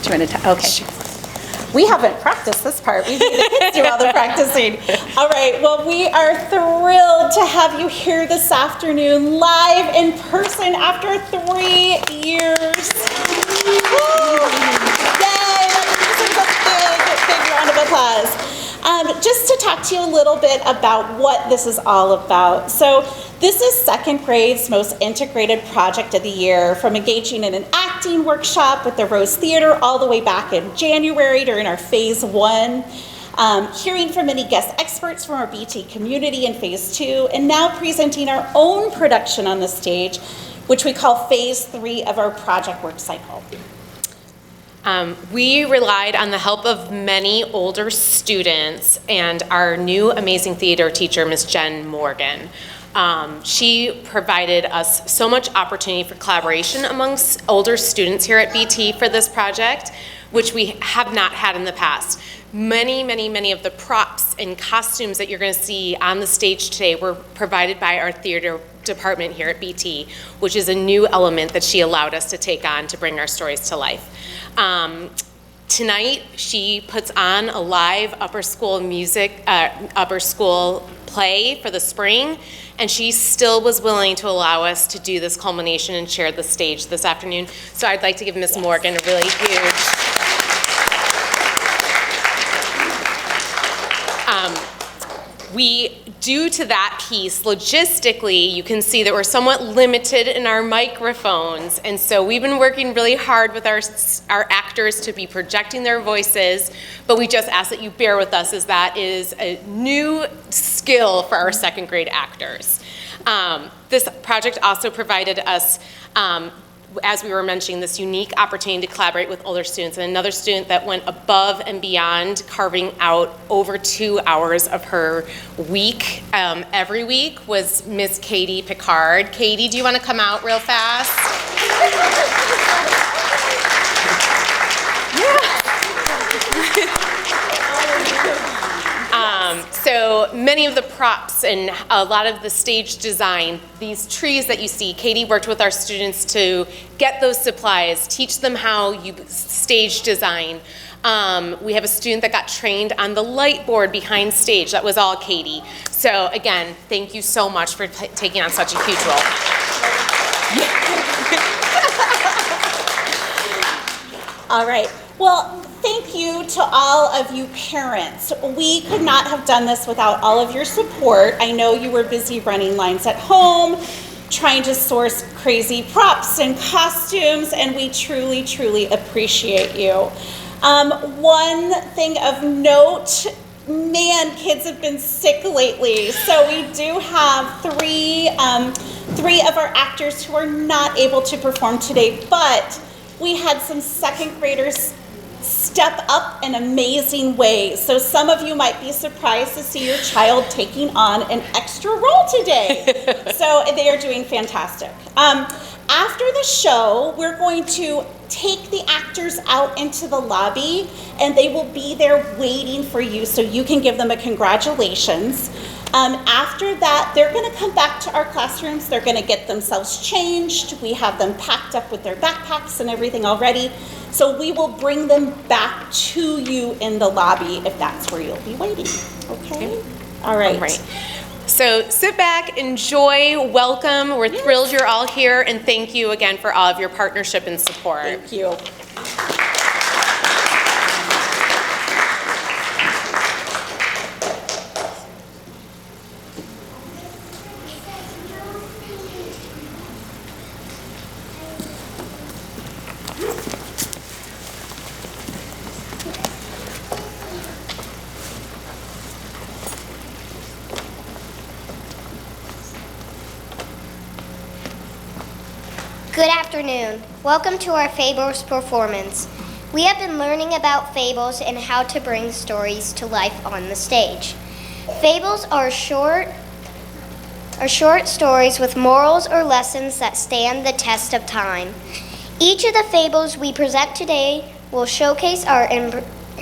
Do you want to okay. We haven't practiced this part. We made the kids do all the practicing. All right, well, we are thrilled to have you here this afternoon, live in person after 3 years. Woo! Yay! This is a big round of applause. Just to talk to you a little bit about what this is all about. So this is second grade's most integrated project of the year, from engaging in an acting workshop with the Rose Theater all the way back in January during our phase 1, hearing from many guest experts from our BT community in phase 2, and now presenting our own production on the stage, which we call phase 3 of our project work cycle. We relied on the help of many older students and our new amazing theater teacher, Ms. Jen Morgan. She provided us so much opportunity for collaboration amongst older students here at BT for this project, which we have not had in the past. Many of the props and costumes that you're going to see on the stage today were provided by our theater department here at BT, which is a new element that she allowed us to take on to bring our stories to life. Tonight, she puts on a live upper school play for the spring, and she still was willing to allow us to do this culmination and share the stage this afternoon. So I'd like to give Ms. Morgan a really huge due to that piece, logistically, you can see that we're somewhat limited in our microphones, and so we've been working really hard with our actors to be projecting their voices, but we just ask that you bear with us, as that is a new skill for our second grade actors. This project also provided us, as we were mentioning, this unique opportunity to collaborate with older students, and another student that went above and beyond, carving out over 2 hours of her week every week, was Miss Katie Picard. Katie, do you want to come out real fast? So many of the props and a lot of the stage design, these trees that you see, Katie worked with our students to get those supplies, teach them how you stage design. We have a student that got trained on the light board behind stage. That was all Katie. So again, thank you so much for taking on such a huge role. All right. Well, thank you to all of you parents. We could not have done this without all of your support. I know you were busy running lines at home, trying to source crazy props and costumes, and we truly appreciate you. One thing of note, man, kids have been sick lately, so we do have three of our actors who are not able to perform today, but we had some second graders step up in amazing ways. So some of you might be surprised to see your child taking on an extra role today. So they are doing fantastic. After the show, we're going to take the actors out into the lobby, and they will be there waiting for you so you can give them a congratulations. After that, they're going to come back to our classrooms. They're going to get themselves changed. We have them packed up with their backpacks and everything already. So we will bring them back to you in the lobby if that's where you'll be waiting. Okay? All right. All right. So sit back, enjoy, welcome. We're thrilled you're all here, and thank you again for all of your partnership and support. Thank you. Good afternoon. Welcome to our Fables performance. We have been learning about fables and how to bring stories to life on the stage. Fables are short stories with morals or lessons that stand the test of time. Each of the fables we present today will showcase our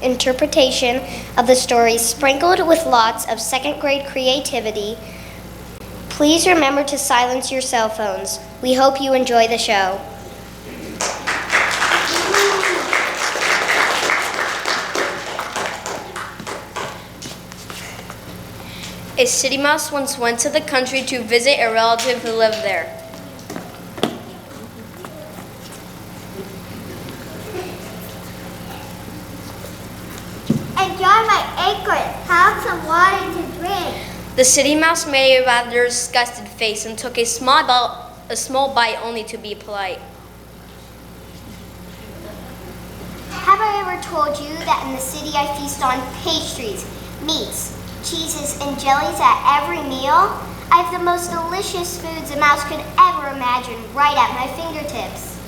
interpretation of the stories, sprinkled with lots of second grade creativity. Please remember to silence your cell phones. We hope you enjoy the show. A city mouse once went to the country to visit a relative who lived there. Enjoy my acorn. Have some water to drink. The city mouse made a rather disgusted face and took a small bite only to be polite. Have I ever told you that in the city I feast on pastries, meats, cheeses, and jellies at every meal? I have the most delicious foods a mouse could ever imagine right at my fingertips.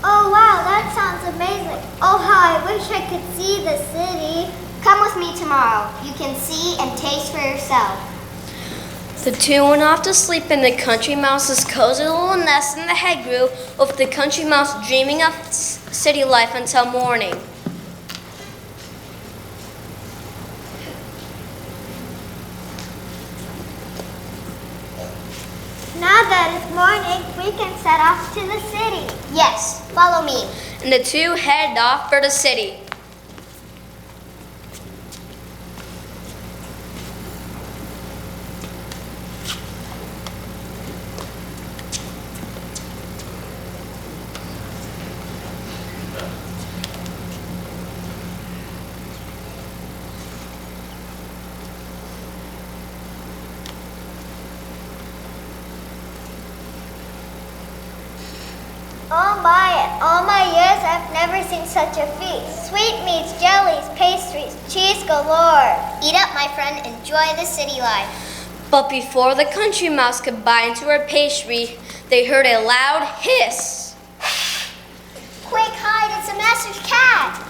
Oh wow, that sounds amazing. Oh how I wish I could see the city. Come with me tomorrow. You can see and taste for yourself. The two went off to sleep in the country mouse's cozy little nest in the hedgerow, with the country mouse dreaming of city life until morning. Now that it's morning, we can set off to the city. Yes, follow me. And the two headed off for the city. Oh my, in all my years I've never seen such a feast. Sweetmeats, jellies, pastries, cheese galore. Eat up, my friend. Enjoy the city life. But before the country mouse could bite into her pastry, they heard a loud hiss. Quick, hide. It's the master's cat.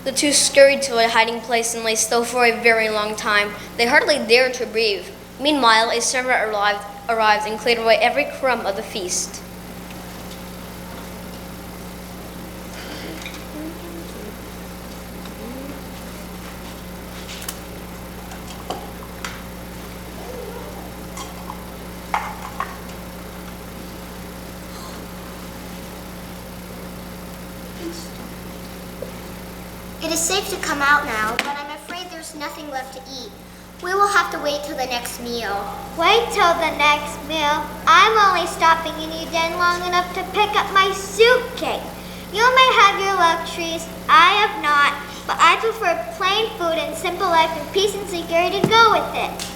The two scurried to a hiding place and lay still for a very long time. They hardly dared to breathe. Meanwhile, a servant arrived and cleared away every crumb of the feast. It is safe to come out now, but I'm afraid there's nothing left to eat. We will have to wait till the next meal. Wait till the next meal. I'm only stopping in your den long enough to pick up my suitcase. You may have your luxuries, I have not, but I prefer plain food and simple life and peace and security to go with it.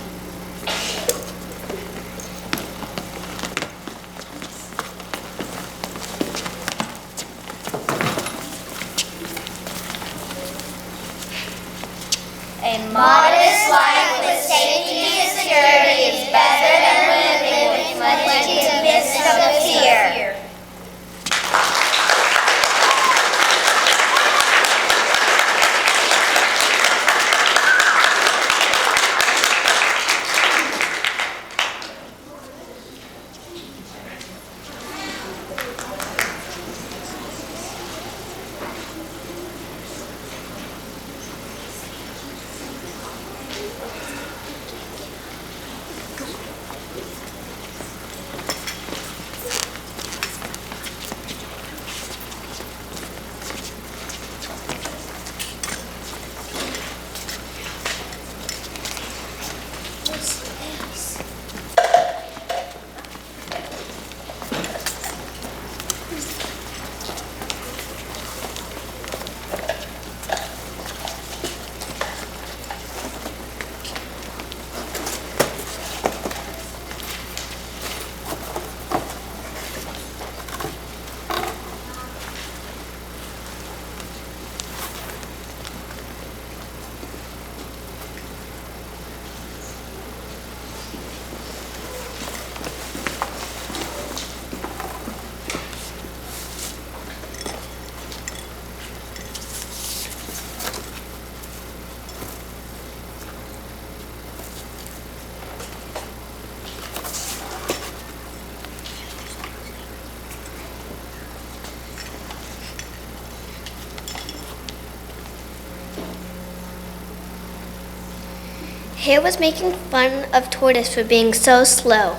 A modest life with safety and security is better than living with much in the midst of the fear. Hare was making fun of Tortoise for being so slow.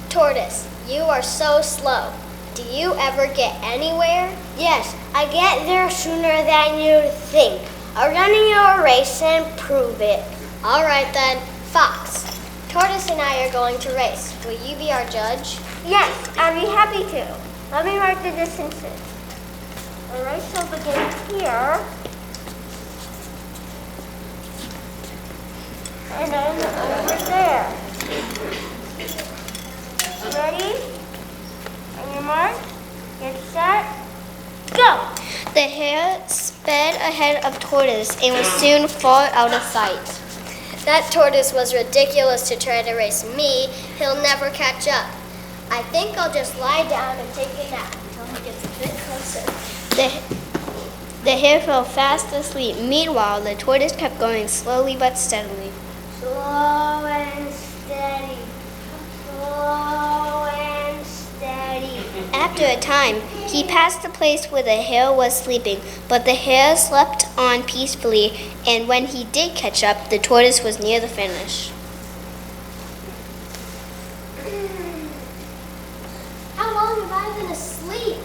Tortoise, you are so slow. Do you ever get anywhere? Yes, I get there sooner than you think. I'll run you a race and prove it. All right then. Fox, Tortoise and I are going to race. Will you be our judge? Yes, I'd be happy to. Let me mark the distances. The race will begin here. And then over there. Ready? On your mark, get set, go! The hare sped ahead of Tortoise and was soon far out of sight. That Tortoise was ridiculous to try to race me. He'll never catch up. I think I'll just lie down and take a nap until he gets a bit closer. The hare fell fast asleep. Meanwhile, the Tortoise kept going slowly but steadily. Slow and steady. Slow and steady. After a time, he passed the place where the hare was sleeping, but the hare slept on peacefully, and when he did catch up, the Tortoise was near the finish. How long have I been asleep?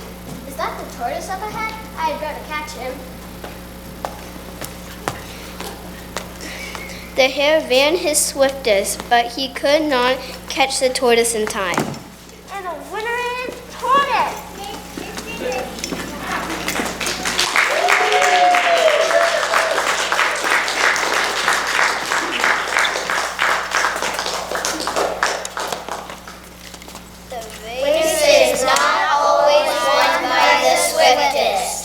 Is that the Tortoise up ahead? I'd better catch him. The hare ran his swiftest, but he could not catch the Tortoise in time. And the winner is Tortoise. The race is not always won by the swiftest.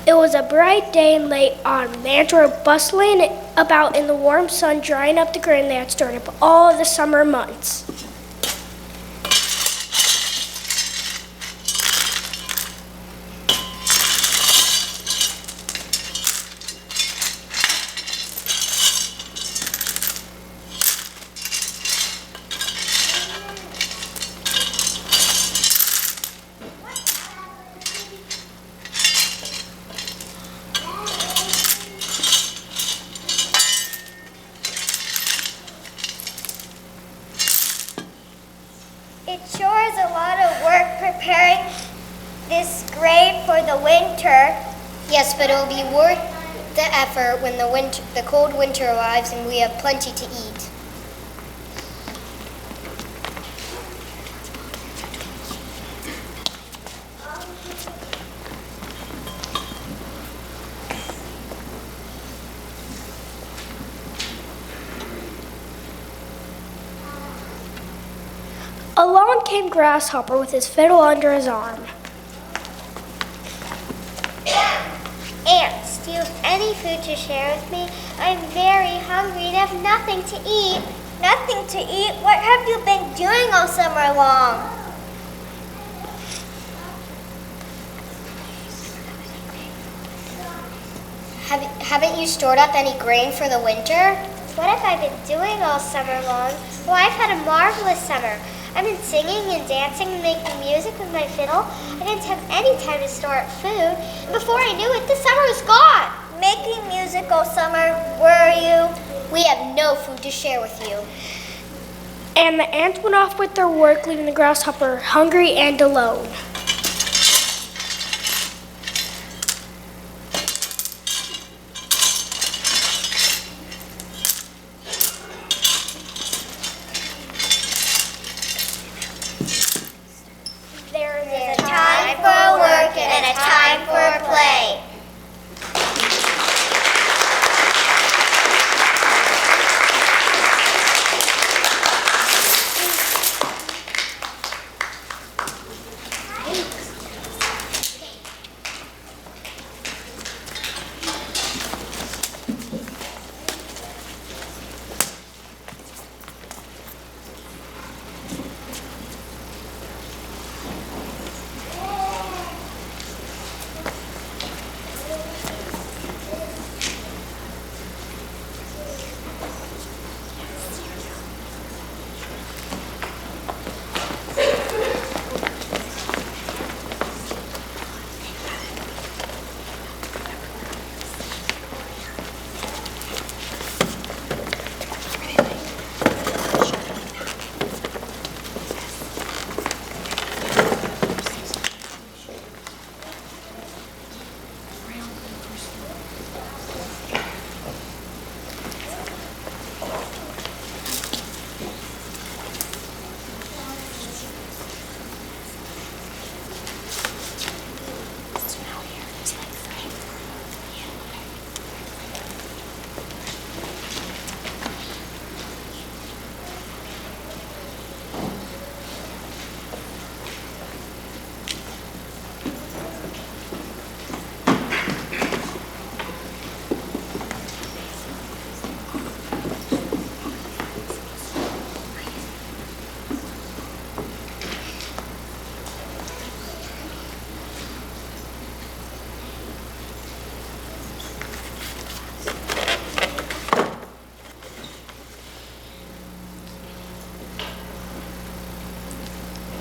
It was a bright day in late autumn. The ants were bustling about in the warm sun, drying up the grain they had stored up all of the summer months. It sure is a lot of work preparing this grain for the winter. Yes, but it'll be worth the effort when the cold winter arrives and we have plenty to eat. Along came Grasshopper with his fiddle under his arm. Ants, do you have any food to share with me? I'm very hungry and have nothing to eat. Nothing to eat? What have you been doing all summer long? Haven't you stored up any grain for the winter? What have I been doing all summer long? Well, I've had a marvelous summer. I've been singing and dancing and making music with my fiddle. I didn't have any time to store up food. Before I knew it, the summer was gone. Making music all summer, were you? We have no food to share with you. And the ants went off with their work, leaving the Grasshopper hungry and alone. There's a time for work and a time for play.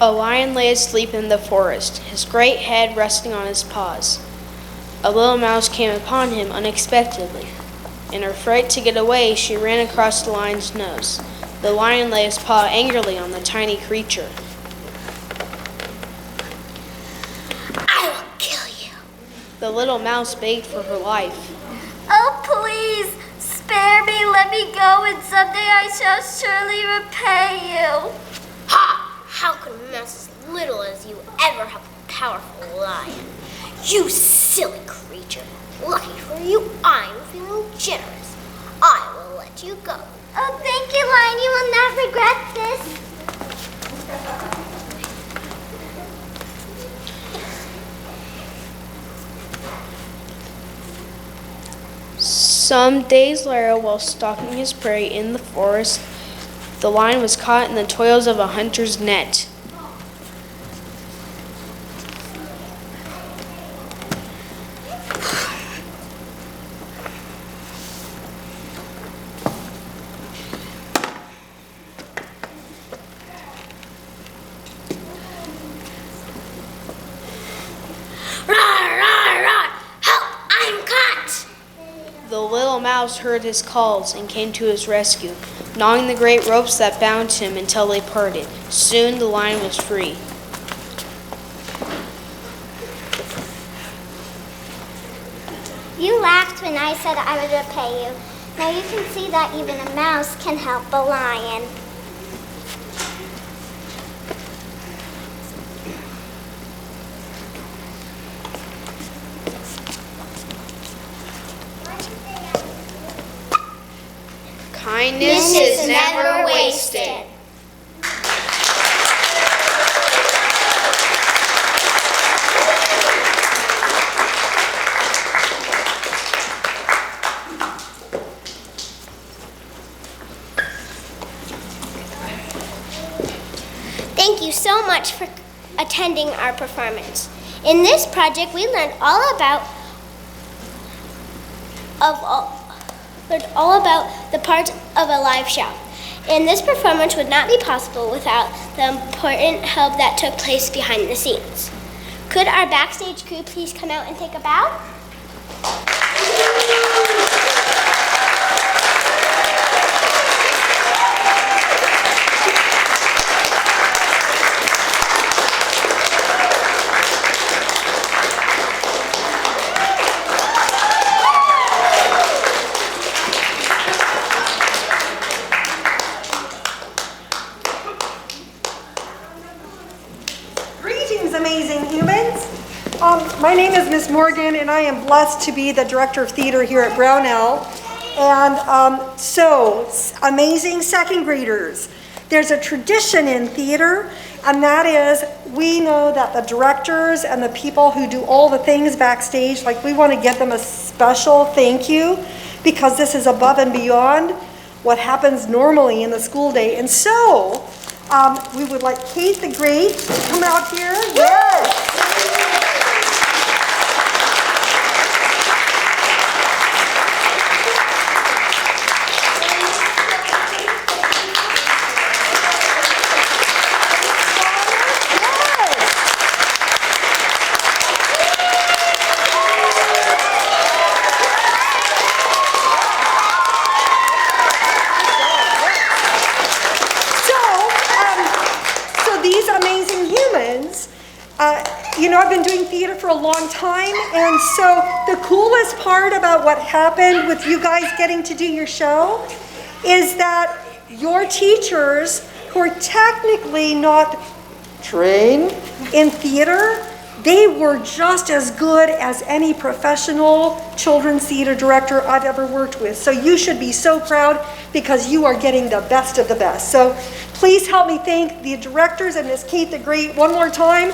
A lion lay asleep in the forest, his great head resting on his paws. A little mouse came upon him unexpectedly. In her fright to get away, she ran across the lion's nose. The lion lay his paw angrily on the tiny creature. I will kill you. The little mouse begged for her life. Oh, please, spare me, let me go, and someday I shall surely repay you. Ha! How could a mouse as little as you ever help a powerful lion? You silly creature. Lucky for you, I'm feeling generous. I will let you go. Oh, thank you, Lion. You will not regret this. Some days later, while stalking his prey in the forest, the lion was caught in the toils of a hunter's net. The little mouse heard his calls and came to his rescue, gnawing the great ropes that bound him until they parted. Soon the lion was free. You laughed when I said I would repay you. Now you can see that even a mouse can help a lion. Kindness is never wasted. Thank you so much for attending our performance. In this project, we learned all about the parts of a live show. And this performance would not be possible without the important help that took place behind the scenes. Could our backstage crew please come out and take a bow? Amazing humans. My name is Miss Morgan, and I am blessed to be the director of theater here at Brownell. And so, amazing second graders. There's a tradition in theater, and that is we know that the directors and the people who do all the things backstage, like we want to give them a special thank you because this is above and beyond what happens normally in the school day. And so, we would like Kate the Great to come out here. Yes. I've been doing theater for a long time, and so the coolest part about what happened with you guys getting to do your show is that your teachers, who are technically not trained in theater, they were just as good as any professional children's theater director I've ever worked with. So you should be so proud because you are getting the best of the best. So please help me thank the directors and Miss Kate the Great one more time.